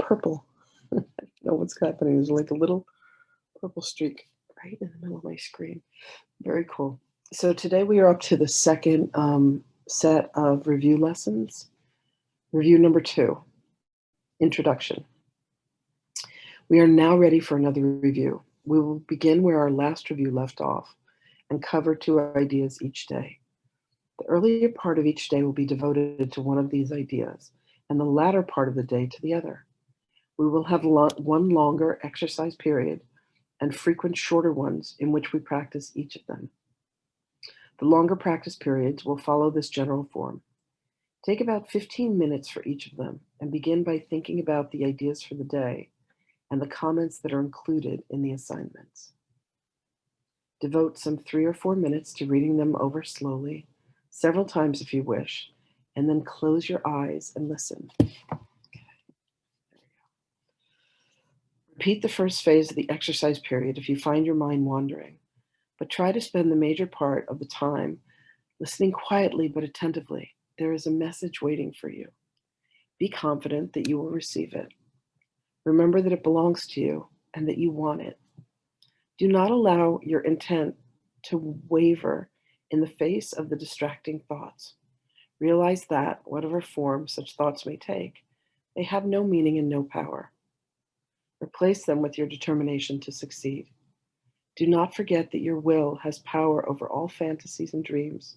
purple. I don't know what's happening. There's like a little purple streak right in the middle of my screen. Very cool. So today we are up to the second set of review lessons. Review number 2, Introduction. We are now ready for another review. We will begin where our last review left off and cover 2 ideas each day. The earlier part of each day will be devoted to one of these ideas, and the latter part of the day to the other. We will have one longer exercise period and frequent shorter ones in which we practice each of them. The longer practice periods will follow this general form. Take about 15 minutes for each of them and begin by thinking about the ideas for the day and the comments that are included in the assignments. Devote some 3 or 4 minutes to reading them over slowly, several times if you wish, and then close your eyes and listen. Repeat the first phase of the exercise period if you find your mind wandering, but try to spend the major part of the time listening quietly but attentively. There is a message waiting for you. Be confident that you will receive it. Remember that it belongs to you and that you want it. Do not allow your intent to waver in the face of the distracting thoughts. Realize that, whatever form such thoughts may take, they have no meaning and no power. Replace them with your determination to succeed. Do not forget that your will has power over all fantasies and dreams.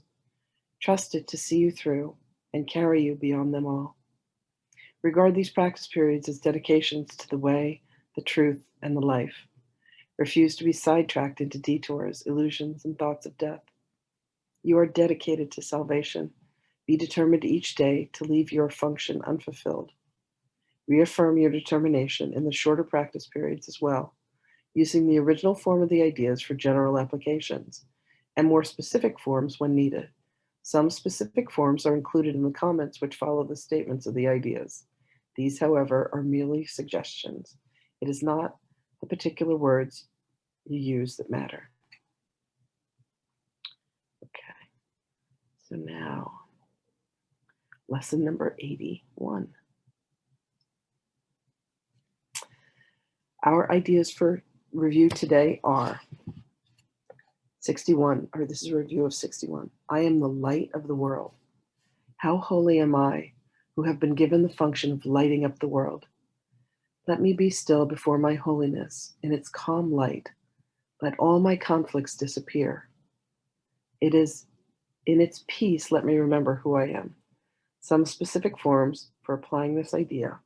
Trust it to see you through and carry you beyond them all. Regard these practice periods as dedications to the way, the truth, and the life. Refuse to be sidetracked into detours, illusions, and thoughts of death. You are dedicated to salvation. Be determined each day to leave your function unfulfilled. Reaffirm your determination in the shorter practice periods as well, using the original form of the ideas for general applications, and more specific forms when needed. Some specific forms are included in the comments which follow the statements of the ideas. These, however, are merely suggestions. It is not the particular words you use that matter. Okay, so now, lesson number 81. Our ideas for review today are 61, or this is a review of 61. I am the light of the world. How holy am I, who have been given the function of lighting up the world. Let me be still before my holiness. In its calm light, let all my conflicts disappear. It is in its peace, let me remember who I am. Some specific forms for applying this idea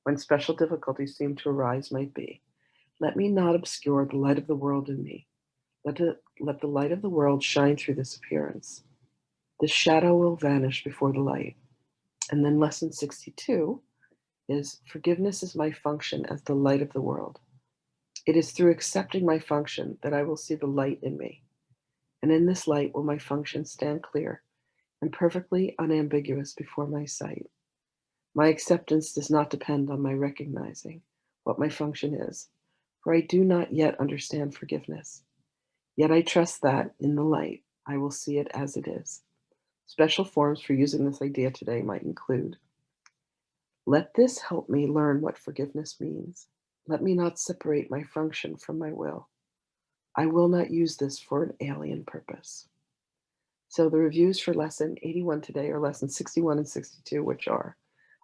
when special difficulties seem to arise might be, let me not obscure the light of the world in me. Let the light of the world shine through this appearance. The shadow will vanish before the light. And then lesson 62 is, forgiveness is my function as the light of the world. It is through accepting my function that I will see the light in me. And in this light will my function stand clear and perfectly unambiguous before my sight. My acceptance does not depend on my recognizing what my function is, for I do not yet understand forgiveness. Yet I trust that, in the light, I will see it as it is. Special forms for using this idea today might include, let this help me learn what forgiveness means. Let me not separate my function from my will. I will not use this for an alien purpose. So the reviews for lesson 81 today are lessons 61 and 62, which are,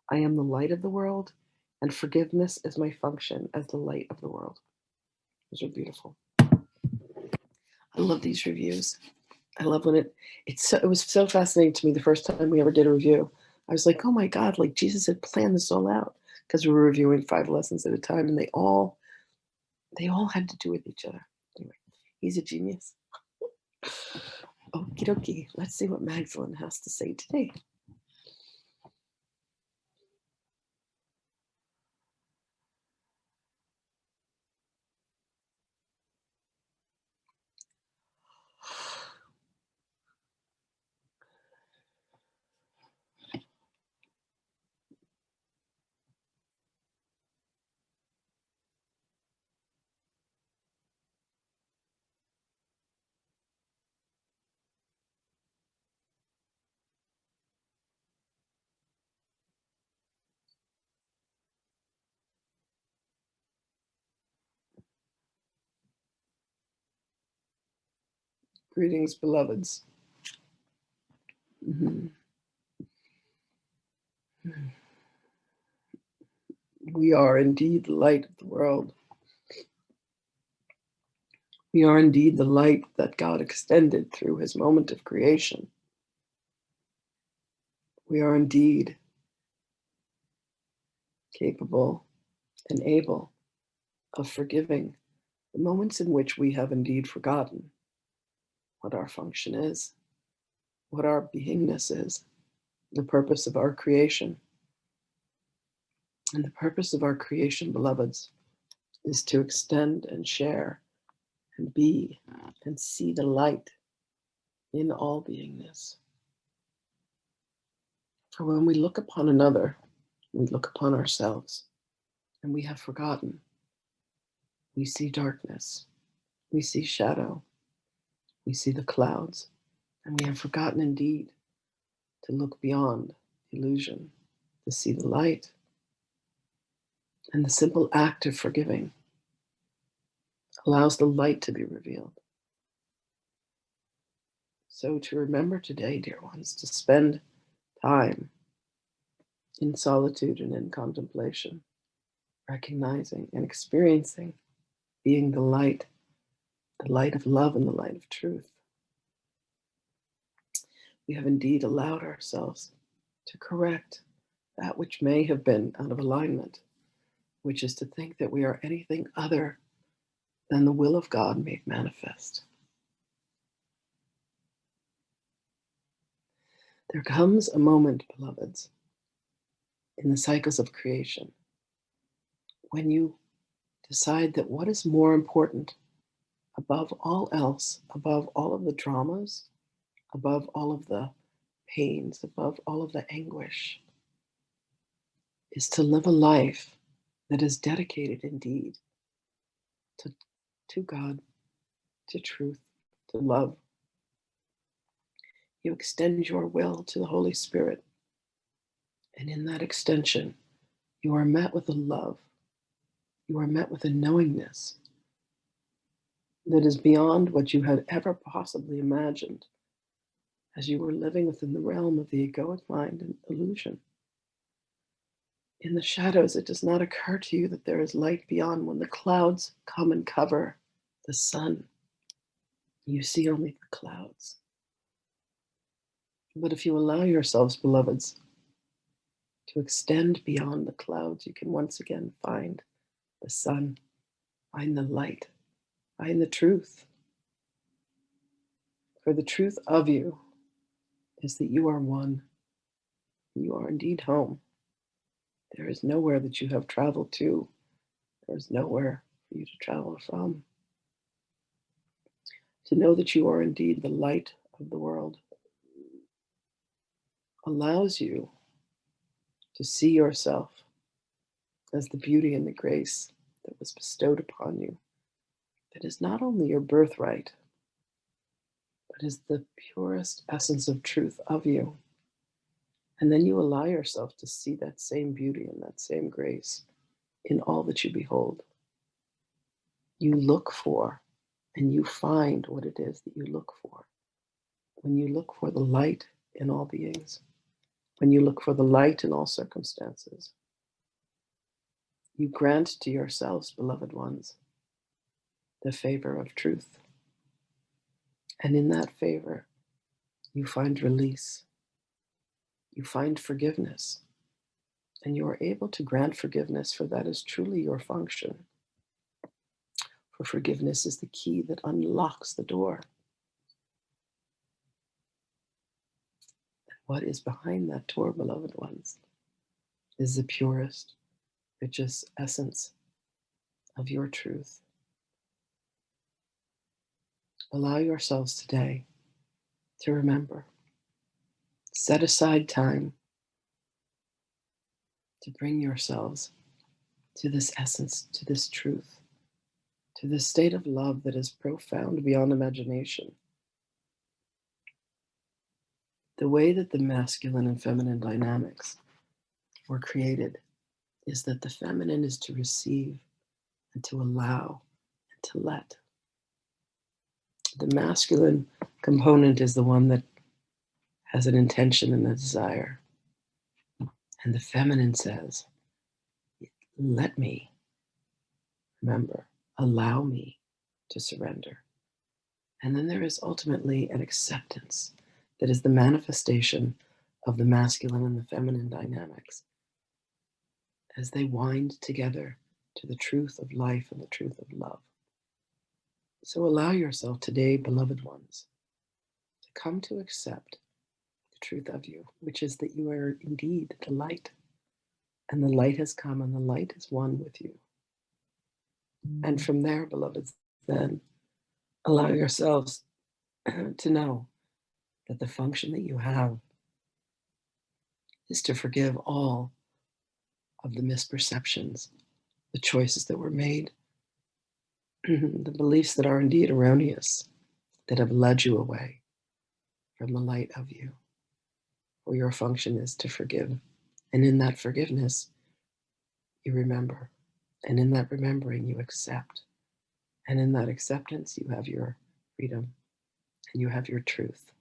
I am the light of the world, and forgiveness is my function as the light of the world. Those are beautiful. I love these reviews. I love when it was so fascinating to me the first time we ever did a review. I was like, oh my God, like Jesus had planned this all out, because we were reviewing 5 lessons at a time, and they all had to do with each other. Anyway, he's a genius. Okie dokie. Let's see what Magdalene has to say today. Greetings, beloveds. Mhm. We are indeed the light of the world. We are indeed the light that God extended through his moment of creation. We are indeed capable and able of forgiving the moments in which we have indeed forgotten what our function is, what our beingness is, the purpose of our creation. And the purpose of our creation, beloveds, is to extend and share and be and see the light in all beingness. For when we look upon another, we look upon ourselves, and we have forgotten. We see darkness, we see shadow, we see the clouds, and we have forgotten indeed to look beyond illusion, to see the light. And the simple act of forgiving allows the light to be revealed. So to remember today, dear ones, to spend time in solitude and in contemplation, recognizing and experiencing being the light of love and the light of truth. We have indeed allowed ourselves to correct that which may have been out of alignment, which is to think that we are anything other than the will of God made manifest. There comes a moment, beloveds, in the cycles of creation when you decide that what is more important above all else, above all of the dramas, above all of the pains, above all of the anguish, is to live a life that is dedicated indeed to God, to truth, to love. You extend your will to the Holy Spirit, and in that extension, you are met with a love, you are met with a knowingness that is beyond what you had ever possibly imagined as you were living within the realm of the egoic mind and illusion. In the shadows, it does not occur to you that there is light beyond. When the clouds come and cover the sun, you see only the clouds. But if you allow yourselves, beloveds, to extend beyond the clouds, you can once again find the sun, find the light, find the truth. For the truth of you is that you are one. You are indeed home. There is nowhere that you have traveled to. There is nowhere for you to travel from. To know that you are indeed the light of the world allows you to see yourself as the beauty and the grace that was bestowed upon you. That is not only your birthright, but is the purest essence of truth of you. And then you allow yourself to see that same beauty and that same grace in all that you behold. You look for and you find what it is that you look for. When you look for the light in all beings, when you look for the light in all circumstances, you grant to yourselves, beloved ones, the favor of truth. And in that favor, you find release, you find forgiveness, and you are able to grant forgiveness, for that is truly your function. For forgiveness is the key that unlocks the door. And what is behind that door, beloved ones, is the purest, richest essence of your truth. Allow yourselves today to remember. Set aside time to bring yourselves to this essence, to this truth, to this state of love that is profound beyond imagination. The way that the masculine and feminine dynamics were created is that the feminine is to receive and to allow and to let. The masculine component is the one that has an intention and a desire. And the feminine says, let me, remember, allow me to surrender. And then there is ultimately an acceptance that is the manifestation of the masculine and the feminine dynamics as they wind together to the truth of life and the truth of love. So allow yourself today, beloved ones, to come to accept the truth of you, which is that you are indeed the light. And the light has come and the light is one with you. And from there, beloveds, then allow yourselves to know that the function that you have is to forgive all of the misperceptions, the choices that were made, the beliefs that are indeed erroneous, that have led you away from the light of you. For your function is to forgive. And in that forgiveness, you remember. And in that remembering, you accept. And in that acceptance, you have your freedom and you have your truth.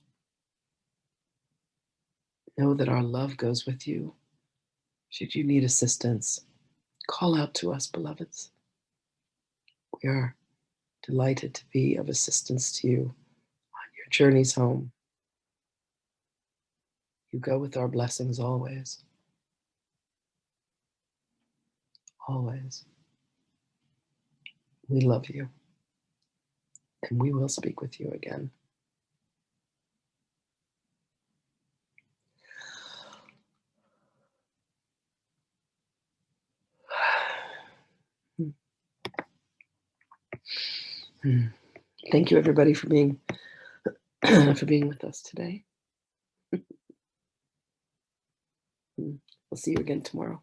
Know that our love goes with you. Should you need assistance, call out to us, beloveds. We are delighted to be of assistance to you on your journeys home. You go with our blessings always. Always. We love you. And we will speak with you again. Thank you, everybody, for being with us today. We'll see you again tomorrow.